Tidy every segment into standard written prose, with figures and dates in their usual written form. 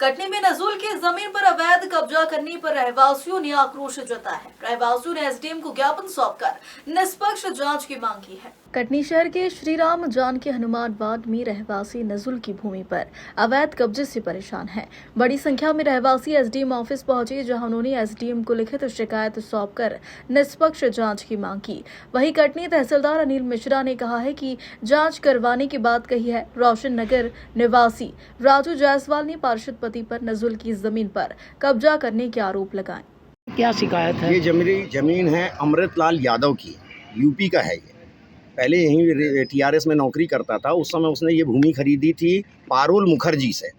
कटनी में नजूल की जमीन पर अवैध कब्जा करने पर रहवासियों ने आक्रोश जताया है। रहवासियों ने एसडीएम को ज्ञापन सौंपकर निष्पक्ष जांच की मांग की है। कटनी शहर के श्री राम जानकी हनुमान वार्ड में रहवासी नजुल की भूमि पर अवैध कब्जे से परेशान हैं। बड़ी संख्या में रहवासी एसडीएम ऑफिस पहुंचे, जहां उन्होंने एसडीएम को लिखित शिकायत सौंपकर निष्पक्ष जांच की मांग की। वहीं कटनी तहसीलदार अनिल मिश्रा ने कहा है कि जांच करवाने की बात कही है। रोशन नगर निवासी राजू जायसवाल ने पार्षद पति पर नजुल की जमीन पर कब्जा करने के आरोप लगाए। क्या शिकायत है? ये मेरी जमीन है अमृतलाल यादव की, यूपी का है। ये पहले यहीं टीआरएस में नौकरी करता था। उस समय उसने ये भूमि खरीदी थी पारुल मुखर्जी से।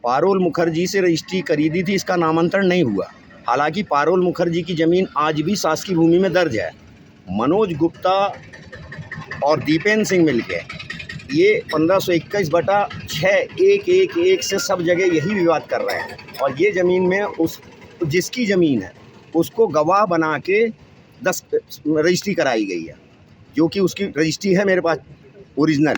पारुल मुखर्जी से रजिस्ट्री खरीदी थी, इसका नामांतरण नहीं हुआ। हालांकि पारुल मुखर्जी की ज़मीन आज भी शासकीय भूमि में दर्ज है। मनोज गुप्ता और दीपेंद्र सिंह मिलके ये 1521/6/111 से सब जगह यही विवाद कर रहे हैं। और ये ज़मीन में उस जिसकी ज़मीन है उसको गवाह बना के 10 रजिस्ट्री कराई गई है, जो कि उसकी रजिस्ट्री है मेरे पास ओरिजिनल।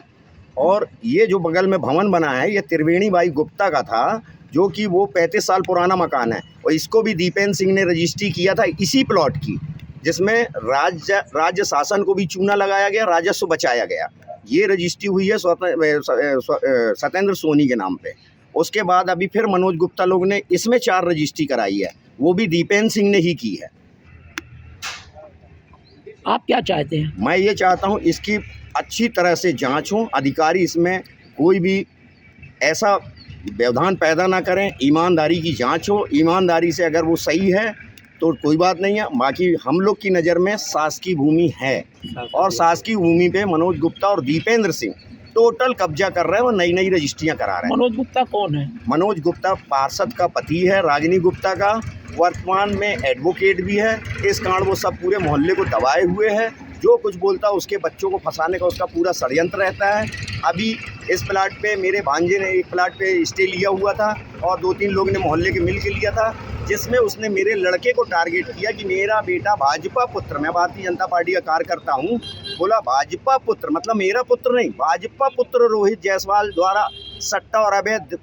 और ये जो बगल में भवन बना है ये त्रिवेणी बाई गुप्ता का था, जो कि वो 35 साल पुराना मकान है। और इसको भी दीपेंद्र सिंह ने रजिस्ट्री किया था इसी प्लॉट की, जिसमें राज्य शासन को भी चूना लगाया गया, राजस्व बचाया गया। ये रजिस्ट्री हुई है सत्येंद्र सोनी के नाम पे। उसके बाद अभी फिर मनोज गुप्ता लोग ने इसमें 4 रजिस्ट्री कराई है, वो भी दीपेंद्र सिंह ने ही की है। आप क्या चाहते हैं? मैं ये चाहता हूँ इसकी अच्छी तरह से जांच हो, अधिकारी इसमें कोई भी ऐसा व्यवधान पैदा ना करें, ईमानदारी की जांच हो। ईमानदारी से अगर वो सही है तो कोई बात नहीं है। बाकी हम लोग की नज़र में शासकीय भूमि है और शासकीय भूमि पे मनोज गुप्ता और दीपेंद्र सिंह टोटल कब्जा कर रहे हैं और नई नई रजिस्ट्रियाँ करा रहे हैं। मनोज गुप्ता कौन है? मनोज गुप्ता पार्षद का पति है, रागिनी गुप्ता का। वर्तमान में एडवोकेट भी है। इस कारण वो सब पूरे मोहल्ले को दबाए हुए है। जो कुछ बोलता है उसके बच्चों को फंसाने का उसका पूरा षड्यंत्र रहता है। अभी इस प्लाट पे मेरे भांजे ने एक प्लाट पे स्टे लिया हुआ था और 2-3 लोग ने मोहल्ले के मिल के लिया था, जिसमें उसने मेरे लड़के को टारगेट किया कि मेरा बेटा भाजपा पुत्र, मैं भारतीय जनता पार्टी का कार्यकर्ता हूँ, बोला भाजपा पुत्र मतलब मेरा पुत्र नहीं, भाजपा पुत्र रोहित जायसवाल द्वारा सट्टा और अवैध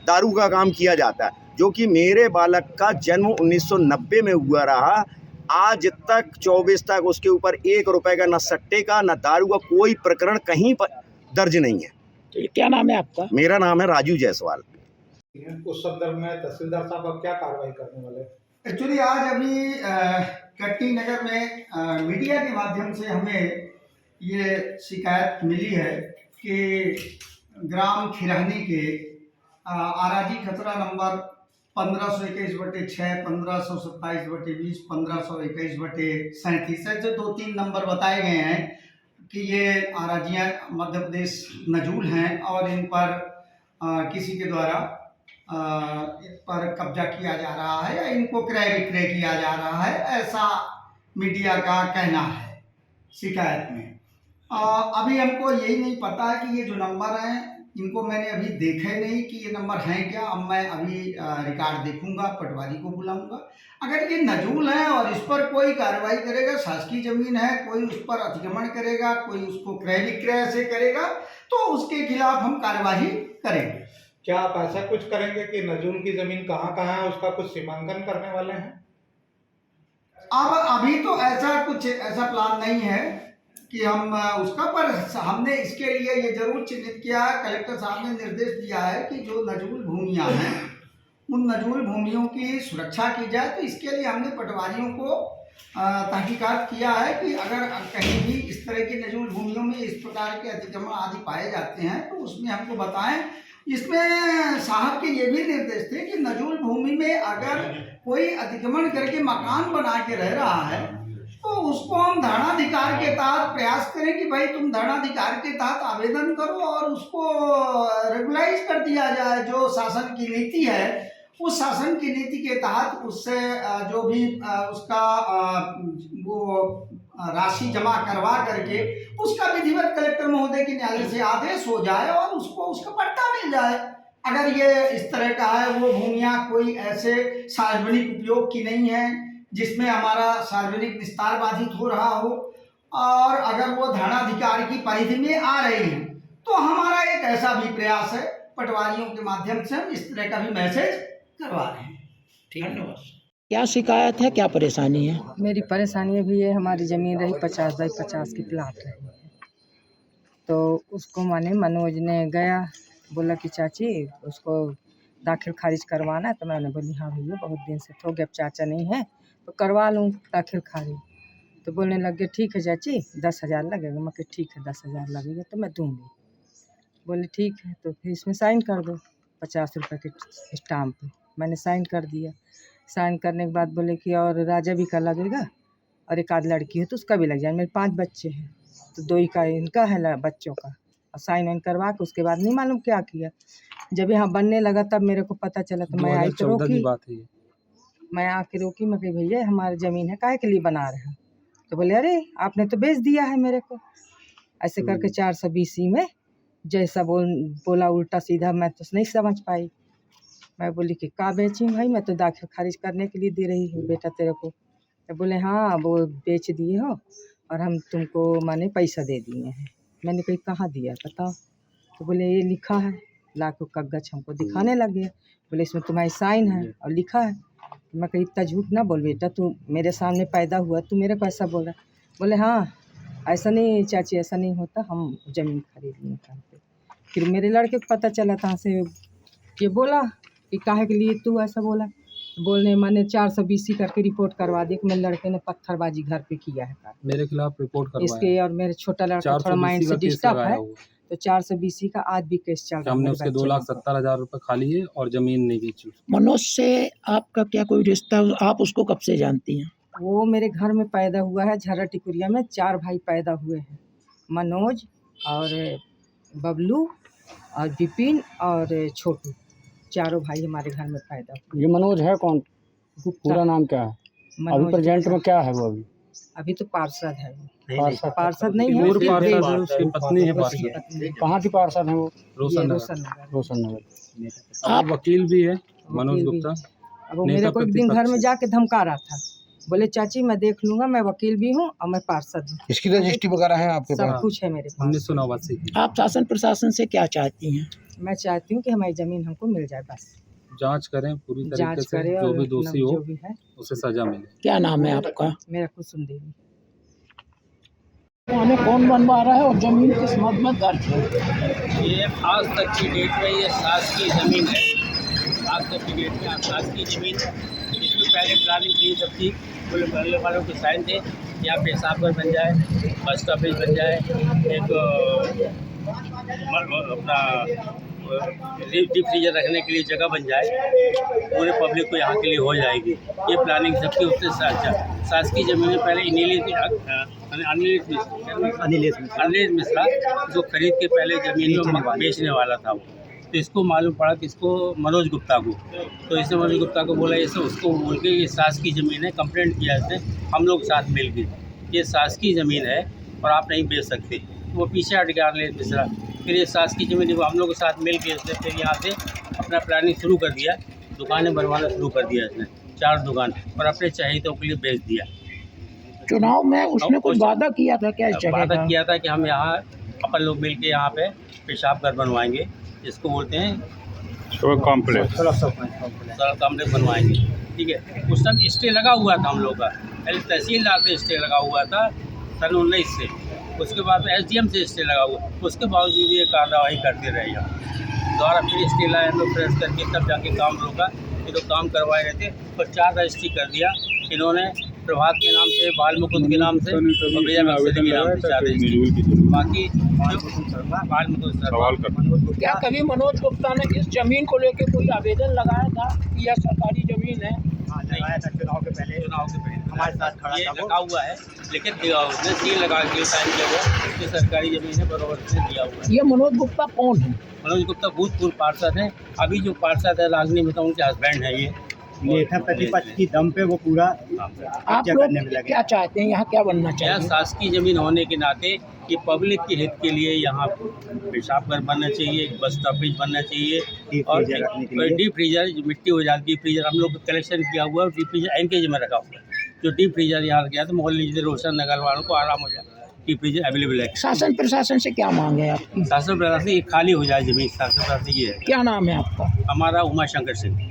दारू का काम किया जाता है, जो कि मेरे बालक का जन्म 1990 में हुआ रहा। आज तक 24 तक उसके ऊपर 1 रुपए का न सट्टे का न दारू का कोई प्रकरण कहीं पर दर्ज नहीं है। तो ये क्या नाम है आपका? मेरा नाम है राजू जायसवाल। उस संदर्भ में तहसीलदार साहब अब क्या कार्रवाई करने वाले? एक्चुअली आज अभी कटनी नगर में मीडिया के माध्यम से हमें ये शिकायत मिली है कि ग्राम खिरहनी के आराजी खतरा नंबर 1521/6, 1527/20, 1521/37 से 2-3 नंबर बताए गए हैं कि ये आराजियाँ मध्य प्रदेश नजूल हैं और इन पर किसी के द्वारा पर कब्जा किया जा रहा है या इनको क्रय विक्रय किया जा रहा है, ऐसा मीडिया का कहना है शिकायत में। अभी हमको यही नहीं पता है कि ये जो नंबर हैं इनको मैंने अभी देखा नहीं कि ये नंबर हैं क्या। अब मैं अभी रिकॉर्ड देखूंगा, पटवारी को बुलाऊंगा। अगर ये नजूल है और इस पर कोई कार्रवाई करेगा, शासकीय जमीन है, कोई उस पर अतिक्रमण करेगा, कोई उसको क्रय विक्रय से करेगा, तो उसके खिलाफ हम कार्यवाही करेंगे। क्या आप ऐसा कुछ करेंगे कि नजूल की जमीन कहाँ कहाँ है उसका कुछ सीमांकन करने वाले हैं? अब अभी तो ऐसा प्लान नहीं है कि हम उसका, पर हमने इसके लिए ये जरूर चिन्हित किया है। कलेक्टर साहब ने निर्देश दिया है कि जो नजूल भूमियां हैं उन नजूल भूमियों की सुरक्षा की जाए। तो इसके लिए हमने पटवारियों को तहकीकात किया है कि अगर कहीं भी इस तरह की नजूल भूमियों में इस प्रकार के अतिक्रमण आदि पाए जाते हैं तो उसमें हमको बताएं। इसमें साहब के ये भी निर्देश थे कि नजूल भूमि में अगर कोई अतिक्रमण करके मकान बना के रह रहा है तो उसको हम धरणाधिकार के तहत प्रयास करें कि भाई तुम धरणाधिकार के तहत आवेदन करो और उसको रेगुलाइज कर दिया जाए। जो शासन की नीति है उस शासन की नीति के तहत उससे जो भी उसका वो राशि जमा करवा करके उसका विधिवत कलेक्टर महोदय के न्यायालय से आदेश हो जाए और उसको उसका पट्टा मिल जाए। अगर ये इस तरह का है, वो भूमियाँ कोई ऐसे सार्वजनिक उपयोग की नहीं है जिसमें हमारा सार्वजनिक विस्तार बाधित हो रहा हो, और अगर वो धरणाधिकार की परिधि में आ रही है तो हमारा एक ऐसा भी प्रयास है पटवारियों के माध्यम से हम इस तरह का भी मैसेज करवा रहे हैं। धन्यवाद। क्या शिकायत है, क्या परेशानी है? मेरी परेशानी अभी ये हमारी ज़मीन रही 50 बाई 50 की प्लाट रही है, तो उसको माने मनोज ने गया बोला कि चाची उसको दाखिल खारिज करवाना है, तो मैंने बोली हाँ भैया बहुत दिन से हो गया, अब चाचा नहीं है तो करवा लूँ दाखिल खारिज। तो बोलने लगे ठीक है चाची 10,000 लगेगा। मैं कहा ठीक है 10,000 लगेगा तो मैं दूँगी। बोले ठीक है, तो फिर इसमें साइन कर दो 50 रुपये के स्टाम्प पे। मैंने साइन कर दिया। साइन करने के बाद बोले कि और राजा भी का लगेगा और एक आध लड़की है तो उसका भी लग जाए। मेरे 5 बच्चे हैं तो 2 ही का इनका है बच्चों का। और साइन वाइन करवा के उसके बाद नहीं मालूम क्या किया। जब यहाँ बनने लगा तब मेरे को पता चला, तो मैं आई तो रोकी। मैं आके रोकी, मैं कही भैया हमारी ज़मीन है काहे के लिए बना रहे हैं? तो बोले अरे आपने तो बेच दिया है मेरे को। ऐसे करके 420 में जैसा बोला उल्टा सीधा, मैं तो नहीं समझ पाई। मैं बोली कि का बेची भाई, मैं तो दाखिल खारिज करने के लिए दे रही हूँ बेटा तेरे को। तो बोले हाँ वो बेच दिए हो और हम तुमको माने पैसा दे दिए हैं। मैंने कही कहाँ दिया बताओ? तो बोले ये लिखा है, ला के कागज हमको दिखाने लग गया। बोले इसमें तुम्हारी साइन है और लिखा है। तो मैं कही इतना झूठ ना बोल बेटा, तू मेरे सामने पैदा हुआ, तू मेरे को ऐसा बोल रहा? बोले हाँ ऐसा नहीं चाची, ऐसा नहीं होता, हम ज़मीन खरीद लिए करते। फिर मेरे लड़के को पता चला था से ये बोला कि काहे के लिए तू ऐसा बोला। बोलने मैंने 420 करके रिपोर्ट करवा दी कि मेरे लड़के ने पत्थरबाजी घर पे किया है मेरे खिलाफ रिपोर्ट करवाया इसके। और मेरे छोटा लड़का थोड़ा माइंड से डिस्टर्ब है, तो 420 का आज भी केस चल रहा है। हमने उसके 2,70,000 रुपए खा लिए और जमीन नहीं बेची। मनोज से आपका क्या कोई रिश्ता, आप उसको कब से जानती हैं? वो मेरे घर में पैदा हुआ है, झर्रा टिकुरिया में 4 भाई पैदा हुए हैं, मनोज और बबलू और विपिन और छोटू, चारों भाई हमारे घर में पैदा हुए। ये मनोज है कौन? पूरा नाम क्या है? अभी प्रेजेंट में क्या है वो? अभी तो पार्षद है वो। पार्षद नहीं है, उसकी पत्नी है पार्षद। कहाँ की पार्षद है वो? रोशननगर। आप वकील भी है मनोज गुप्ता। अब वो मेरे को एक दिन घर में जाके धमका रहा था, बोले चाची मैं देख लूंगा, मैं वकील भी हूँ और मैं पार्षद हूँ। इसकी रजिस्ट्री वगैरह है आपके पास? सब कुछ है मेरे पास। 1989 की। आप शासन प्रशासन से क्या चाहती हैं? मैं चाहती हूँ कि हमारी ज़मीन हमको मिल जाए, बस जांच करें पूरी तरीके जांच से, करें जो और भी दोषी हो जो भी है उसे सजा मिले। क्या नाम है आपका? मेरा कुसुम देवी। हमें कौन बनवा रहा है और जमीन किस मद में दर्ज है? ये आज तक की डेट में ये शासकीय ज़मीन है। आज तक की डेट में शासकीय ज़मीन, इसमें पहले प्लानिंग थी सब थी, बोले पहले वालों के साइन थे। यहाँ पे पेशाब घर बन जाए, बस स्टॉपेज बन जाए, एक अपना डीप फ्रीजर रखने के लिए जगह बन जाए, पूरे पब्लिक को यहाँ के लिए हो जाएगी। ये प्लानिंग सबकी उससे शासकीय ज़मीन पहले अनिलेश मिश्रा जो खरीद के पहले ज़मीन में बेचने वाला था वो, तो इसको मालूम पड़ा कि इसको मनोज गुप्ता को, तो इसने मनोज गुप्ता को बोला ऐसे, उसको बोल के ये शासकीय ज़मीन है, कंप्लेंट किया इसने, हम लोग साथ मिल के ये शासकीय ज़मीन है और आप नहीं बेच सकते। वो पीछे हट गया अनिलेश मिश्रा। फिर ये शासकीय ज़मीन हम लोग के साथ मिल के इसने फिर यहाँ से अपना प्लानिंग शुरू कर दिया, दुकानें बनवाना शुरू कर दिया इसने, 4 दुकान, और अपने चाहिए के लिए बेच दिया। चुनाव में उसने कुछ वादा किया था क्या? इस जगह वादा का किया था कि हम यहाँ अपन लोग मिल के यहाँ पे पेशाब घर बनवाएंगे, जिसको बोलते हैं कॉम्प्लेक्स बनवाएंगे। ठीक है, उस समय स्टे लगा हुआ था हम लोग का, पहले तहसीलदार से स्टे लगा हुआ था सन 19 से, उसके बाद SDM से स्टे लगा हुआ, उसके बावजूद ये कार्रवाई करते रहे। यहाँ दोबारा फिर स्टे लाए हम लोग प्रेस करके, तब जाके काम रोका। ये तो काम करवाए रहते और 4 रजिस्ट्री कर दिया इन्होंने, प्रभात के नाम से, बाल मुकुंद के नाम से और विजय मकसद के नाम से 4 रजिस्ट्री। बाकी बाल मुकुंद सर, क्या कभी मनोज गुप्ता ने इस जमीन को लेकर कोई आवेदन लगाया था कि यह सरकारी जमीन है? लगाया था चुनाव के पहले हमारे साथ खड़ा था, लगा हुआ है, लेकिन उसने सील लगा के साइन किया हुआ कि सरकारी जमीन है, बराबर से दिया हुआ है। ये मनोज गुप्ता कौन है? मनोज गुप्ता भूतपूर्व पार्षद हैं, अभी जो पार्षद है रागनी में, उनके हस्बैंड है। ये नेता प्रतिपक्ष की दम पे वो पूरा आप लोग क्या चाहते हैं, यहाँ क्या बनना यह चाहिए? शासकीय जमीन होने के नाते ये पब्लिक के हित के लिए यहाँ पेशाब घर बनना चाहिए, बस स्टॉपेज बनना चाहिए और डीप फ्रीजर, मिट्टी हो जाती है फ्रीजर, हम लोग कलेक्शन किया हुआ है, डीप फ्रीजर एनकेज में रखा हुआ है। जो डीप फ्रीजर यहाँ गया तो मोहल्ले रोशन नगर वालों को आराम हो जाए। कि अवेलेबल है। शासन प्रशासन से क्या मांग है आपकी? शासन प्रशासन ये खाली हो जाए जमीन, शासन प्रशासन ये है। क्या नाम है आपका? हमारा उमा शंकर सिंह।